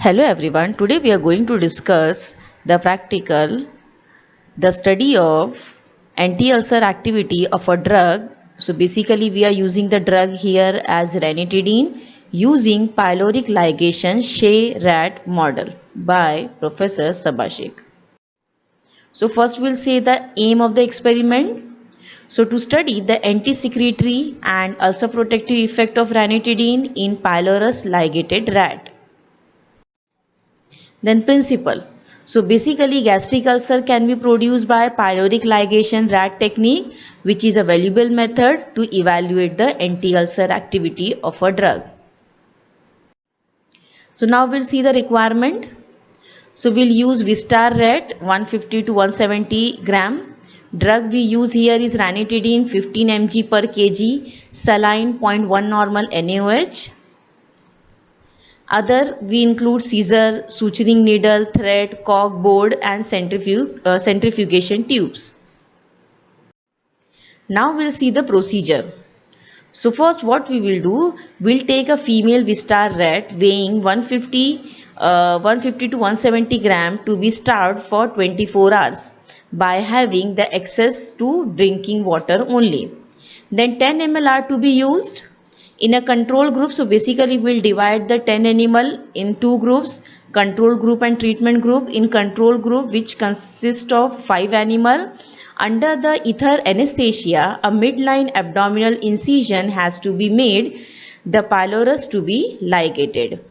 Hello everyone. Today we are going to discuss the study of anti-ulcer activity of a drug. So basically we are using the drug here as ranitidine using pyloric ligation Shey-Rat model by Professor Sabashik. So first we'll say the aim of the experiment. So to study the anti-secretory and ulcer protective effect of ranitidine in pylorus ligated rat. Then principle. So basically gastric ulcer can be produced by pyloric ligation rat technique, which is a valuable method to evaluate the anti-ulcer activity of a drug. So now we'll see the requirement. So we'll use Vistar Ret 150 to 170 gram. Drug we use here is ranitidine 15 mg per kg, saline 0.1 normal NaOH. Other we include scissor, suturing needle, thread, cork board and centrifugation tubes. Now we'll see the procedure. So first what we will do, we'll take a female Vistar rat weighing 150 to 170 gram to be starved for 24 hours by having the access to drinking water only. Then 10 ml are to be used in a control group. So basically we'll divide the 10 animal in two groups, control group and treatment group. In control group, which consists of 5 animal, under the ether anesthesia a midline abdominal incision has to be made, the pylorus to be ligated.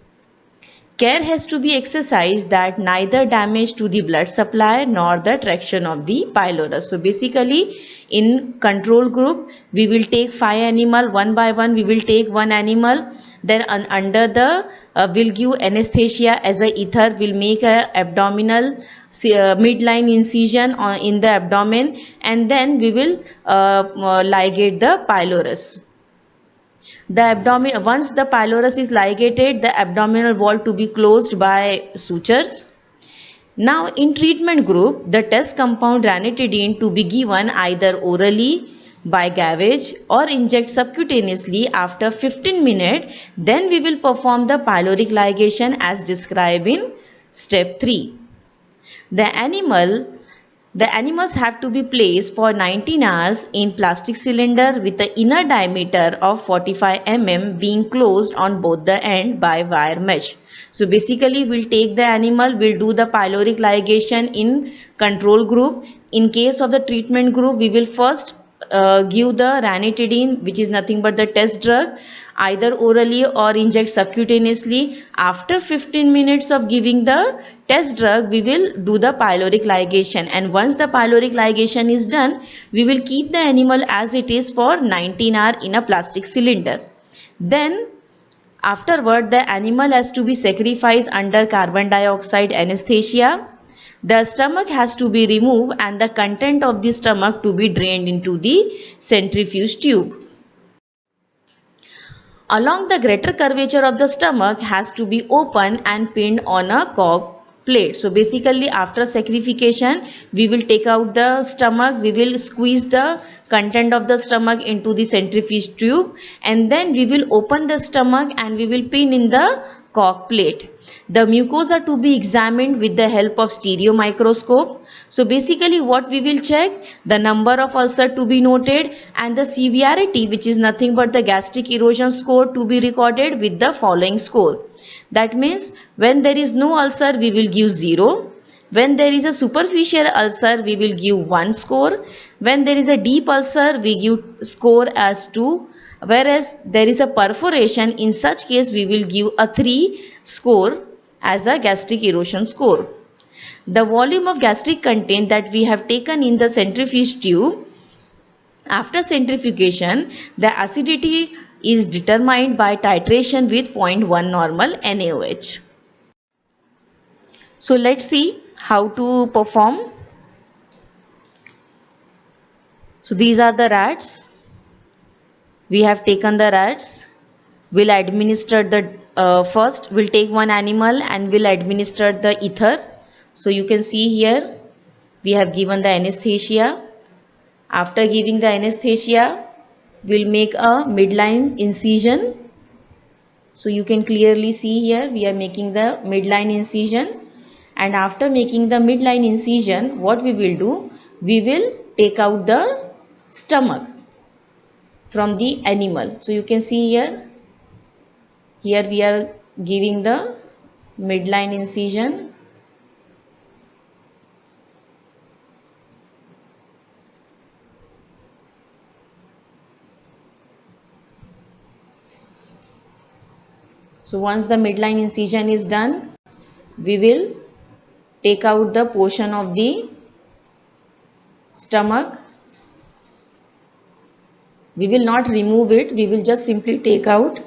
Care has to be exercised that neither damage to the blood supply nor the traction of the pylorus. So basically in control group we will take 5 animal, one by one we will take one animal, then under the will give anesthesia as a ether, will make a abdominal midline incision in the abdomen, and then we will ligate the pylorus. The abdomen, once the pylorus is ligated, the abdominal wall to be closed by sutures. Now in treatment group, the test compound ranitidine to be given either orally by gavage or inject subcutaneously after 15 minutes. Then we will perform the pyloric ligation as described in step 3. The animals have to be placed for 19 hours in plastic cylinder with the inner diameter of 45 mm being closed on both the end by wire mesh. So basically we'll take the animal, we'll do the pyloric ligation in control group. In case of the treatment group, we will first give the ranitidine, which is nothing but the test drug, either orally or inject subcutaneously. After 15 minutes of giving the test drug, we will do the pyloric ligation, and once the pyloric ligation is done, we will keep the animal as it is for 19 hours in a plastic cylinder. Then afterward the animal has to be sacrificed under carbon dioxide anesthesia. The stomach has to be removed and the content of the stomach to be drained into the centrifuge tube. Along the greater curvature of the stomach has to be open and pinned on a cork plate. So basically after saccharification, we will take out the stomach, we will squeeze the content of the stomach into the centrifuge tube, and then we will open the stomach and we will pin in the cork plate. The mucosa to be examined with the help of stereo microscope. So basically what we will check, the number of ulcer to be noted and the severity, which is nothing but the gastric erosion score, to be recorded with the following score. That means when there is no ulcer we will give 0. When there is a superficial ulcer we will give 1 score. When there is a deep ulcer we give score as 2. Whereas there is a perforation, in such case we will give a 3 score as a gastric erosion score. The volume of gastric content that we have taken in the centrifuge tube, after centrifugation, the acidity is determined by titration with 0.1 normal NaOH. So let's see how to perform. So these are the rats. We have taken the rats. We'll administer the first we'll take one animal and we'll administer the ether. So you can see here we have given the anesthesia. After giving the anesthesia, we'll make a midline incision So you can clearly see here we are making the midline incision, and after making the midline incision, what we will do, we will take out the stomach from the animal. So you can see here we are giving the midline incision. So once the midline incision is done, we will take out the portion of the stomach. We will not remove it, we will just simply take out,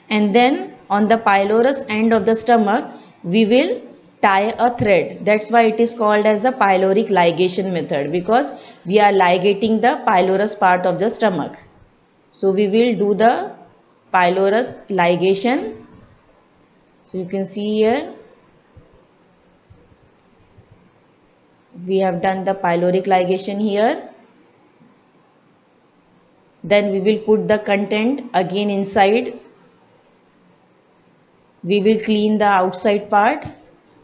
and then on the pylorus end of the stomach we will tie a thread. That's why it is called as a pyloric ligation method, because we are ligating the pylorus part of the stomach. So we will do the pylorus ligation. So you can see here we have done the pyloric ligation here. Then we will put the content again inside. We will clean the outside part,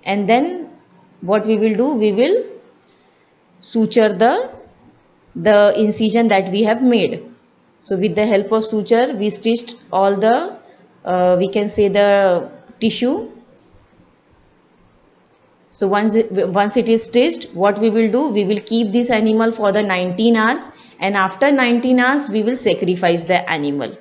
and then what we will do, we will suture the incision that we have made. So with the help of suture we stitched all the we can say the tissue. So once it is stitched, what we will do, we will keep this animal for the 19 hours, and after 19 hours we will sacrifice the animal.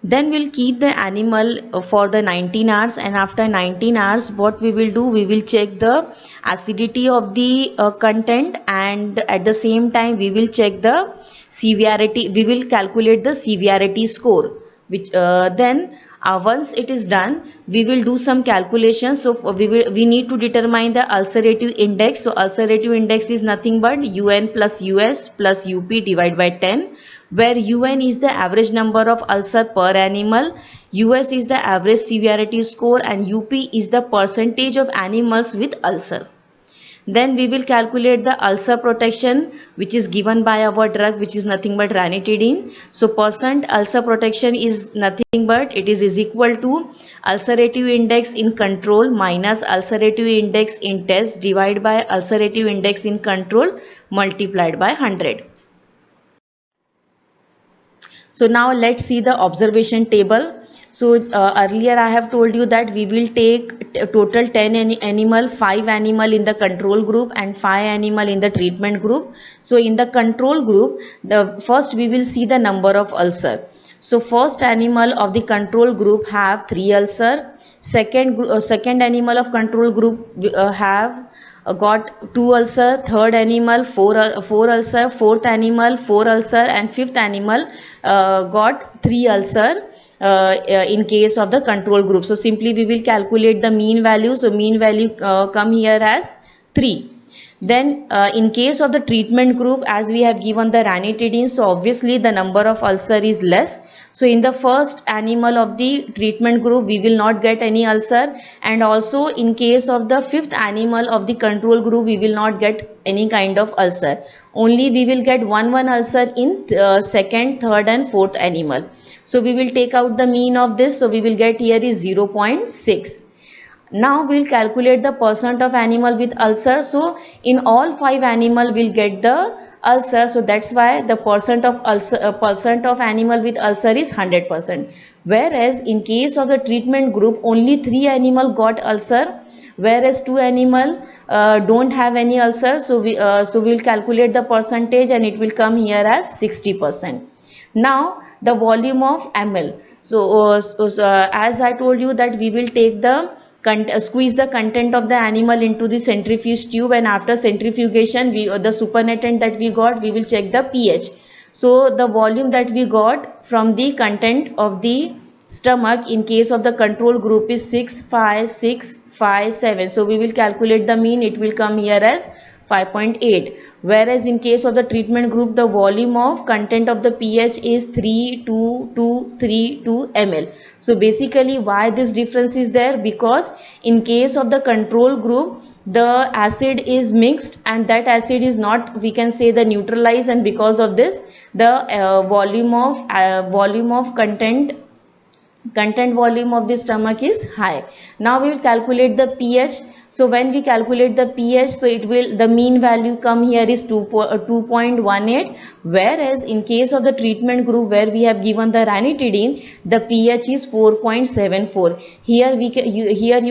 Then we'll keep the animal for the 19 hours, and after 19 hours what we will do, we will check the acidity of the content, and at the same time we will check the severity. We will calculate the severity score, which then once it is done we will do some calculations. So we need to determine the ulcerative index. So ulcerative index is nothing but un plus us plus up divided by 10, where UN is the average number of ulcer per animal, US is the average severity score, and UP is the percentage of animals with ulcer. Then we will calculate the ulcer protection, which is given by our drug, which is nothing but ranitidine. So percent ulcer protection is nothing but it is equal to ulcerative index in control minus ulcerative index in test divided by ulcerative index in control multiplied by 100. So now let's see the observation table. So earlier I have told you that we will take total 10 animal, 5 animal in the control group and 5 animal in the treatment group. So in the control group, the first we will see the number of ulcer. So first animal of the control group have 3 ulcer. Second animal of control group have got 2 ulcer, third animal 4 ulcer, fourth animal 4 ulcer, and fifth animal got 3 ulcer in case of the control group. So simply we will calculate the mean value. So mean value come here as 3. Then in case of the treatment group, as we have given the ranitidine, so obviously the number of ulcer is less. So in the first animal of the treatment group we will not get any ulcer, and also in case of the fifth animal of the control group we will not get any kind of ulcer. Only we will get one ulcer in second, third and fourth animal. So we will take out the mean of this. So we will get here is 0.6. Now we will calculate the percent of animal with ulcer. So in all 5 animal we will get the ulcer. So that's why the percent of ulcer, percent of animal with ulcer is 100%. Whereas in case of the treatment group only 3 animal got ulcer, whereas 2 animal don't have any ulcer. So we will calculate the percentage and it will come here as 60%. Now the volume of ml. So as I told you that we will take the squeeze the content of the animal into the centrifuge tube, and after centrifugation we the supernatant that we got, we will check the pH. So the volume that we got from the content of the stomach in case of the control group is 65657. So we will calculate the mean, it will come here as 5.8, whereas in case of the treatment group the volume of content of the pH is 32232 ml. So basically why this difference is there, because in case of the control group the acid is mixed and that acid is not, we can say, the neutralized, and because of this the volume of content volume of the stomach is high. Now we will calculate the pH. So when we calculate the pH, so it will, the mean value come here is 2.18, whereas in case of the treatment group where we have given the ranitidine, the pH is 4.74. Here you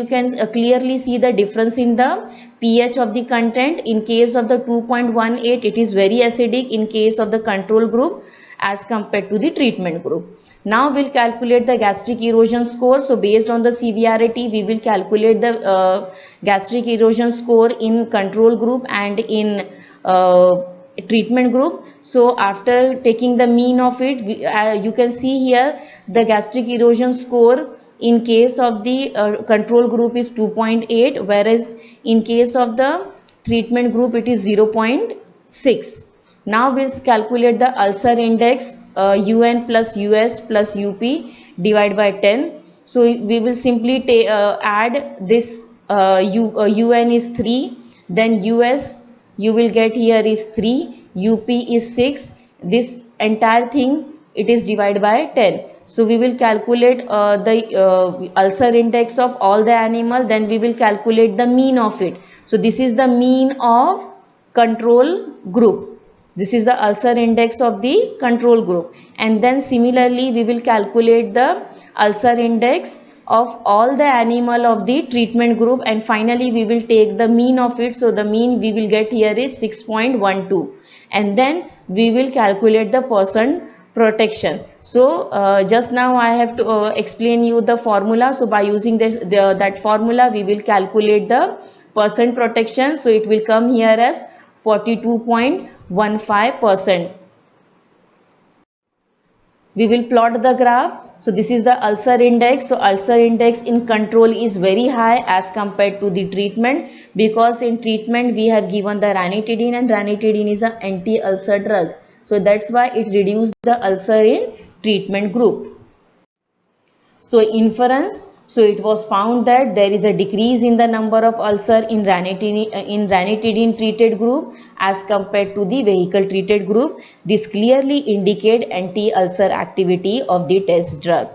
can clearly see the difference in the pH of the content. In case of the 2.18 it is very acidic in case of the control group as compared to the treatment group. Now we'll calculate the gastric erosion score. So based on the severity, we will calculate the gastric erosion score in control group and in treatment group. So after taking the mean of it, you can see here the gastric erosion score in case of the control group is 2.8, whereas in case of the treatment group it is 0.6. Now we'll calculate the ulcer index, UN plus US plus UP divided by 10. So we will simply add this, UN is 3, then US you will get here is 3, UP is 6. This entire thing it is divided by 10. So we will calculate the ulcer index of all the animal, then we will calculate the mean of it. So this is the mean of control group. This is the ulcer index of the control group, and then similarly we will calculate the ulcer index of all the animal of the treatment group, and finally we will take the mean of it. So the mean we will get here is 6.12, and then we will calculate the percent protection. So just now I have to explain you the formula. So by using that formula we will calculate the percent protection. So it will come here as 42.15%. We will plot the graph. So this is the ulcer index. So ulcer index in control is very high as compared to the treatment, because in treatment we have given the ranitidine, and ranitidine is an anti-ulcer drug. So that's why it reduced the ulcer in treatment group. So inference, so it was found that there is a decrease in the number of ulcer in ranitidine treated group as compared to the vehicle treated group. This clearly indicate anti-ulcer activity of the test drug.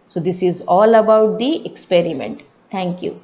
So this is all about the experiment. Thank you.